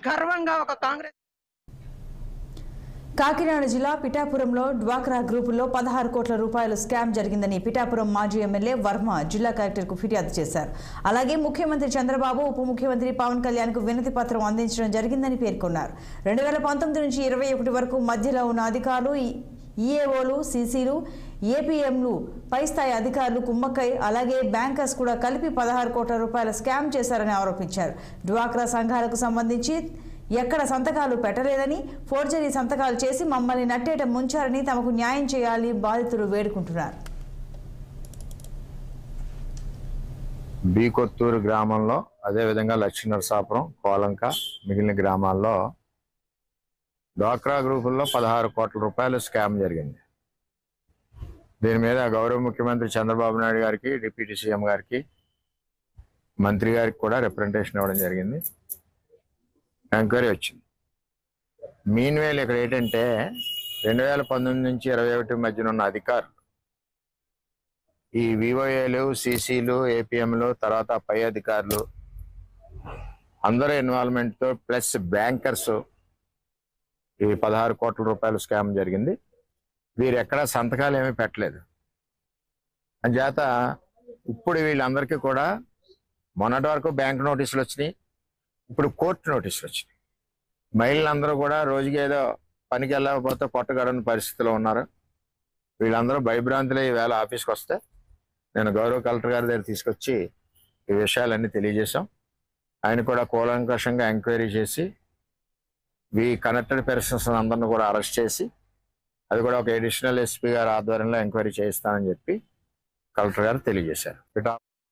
గర్వంగా ఒక కాంగ్రెస్. కాకినాడ జిల్లా పిఠాపురంలో డ్వాక్రా గ్రూపుల్లో 16 కోట్ల రూపాయల స్కామ్ జరిగిందని పిఠాపురం మాజీ ఎమ్మెల్యే వర్మ జిల్లా కలెక్టర్కు ఫిర్యాదు చేశారు. అలాగే ముఖ్యమంత్రి చంద్రబాబు, ఉప ముఖ్యమంత్రి పవన్ కళ్యాణ్కు వినతి పత్రం అందించడం జరిగిందని పేర్కొన్నారు. 2019 నుంచి 21 వరకు మధ్యలో ఉన్న అధికారులు, ఈఏఓలు, సీసీలు, ఏపీఎంలు, పై స్థాయి అధికారులు కుమ్మక్కై అలాగే బ్యాంకర్స్ కూడా కలిపి 16 కోట్ల రూపాయల స్కామ్ చేశారని ఆరోపించారు. డ్వాక్రా సంఘాలకు సంబంధించి ఎక్కడ సంతకాలు పెట్టలేదని, ఫోర్జరీ సంతకాలు చేసి మమ్మల్ని నట్టేట ముంచారని తమకు న్యాయం చేయాలని బాధితులు వేడుకుంటున్నారు. బి కొత్తూరు గ్రామంలో, అదేవిధంగా లక్ష్మీనరసాపురం, కోలంక, మిగిలిన గ్రామాల్లో డ్వాక్రా గ్రూపుల్లో 16 కోట్ల రూపాయలు స్కామ్ జరిగింది. దీని మీద గౌరవ ముఖ్యమంత్రి చంద్రబాబు నాయుడు గారికి, డిప్యూటీ సీఎం గారికి, మంత్రి గారికి కూడా రిప్రజెంటేషన్ ఇవ్వడం జరిగింది. ఎంక్వైరీ వచ్చింది. మీన్వేల్ ఇక్కడ ఏంటంటే 2019 నుంచి 21 మధ్యన ఉన్న అధికారులు, ఈ వివోఏలు, సీసీలు, ఏపీఎంలు, తర్వాత పై అధికారులు అందరూ ఇన్వాల్వ్మెంట్తో ప్లస్ బ్యాంకర్స్ ఈ 16 కోట్ల రూపాయల స్కామ్ జరిగింది. వీరు ఎక్కడా సంతకాలు ఏమీ పెట్టలేదు. అంచేత ఇప్పుడు వీళ్ళందరికీ కూడా మొన్నటి వరకు బ్యాంక్ నోటీసులు వచ్చినాయి, ఇప్పుడు కోర్టు నోటీసులు వచ్చినాయి. మహిళలందరూ కూడా రోజుకి ఏదో పనికి వెళ్ళకపోతే పొట్టగడని పరిస్థితిలో ఉన్నారు. వీళ్ళందరూ భయభ్రాంతులు ఈవేళ ఆఫీస్కి వస్తే నేను గౌరవ కలెక్టర్ గారి దగ్గర తీసుకొచ్చి ఈ విషయాలన్నీ తెలియజేశాం. ఆయన కూడా కూలంకషంగా ఎంక్వైరీ చేసి ఈ కనెక్టెడ్ పర్సన్స్ అందరిని కూడా అరెస్ట్ చేసి అది కూడా ఒక అడిషనల్ ఎస్పీ గారి ఆధ్వర్యంలో ఎంక్వైరీ చేయిస్తానని చెప్పి కలెక్టర్ గారు తెలియజేశారు.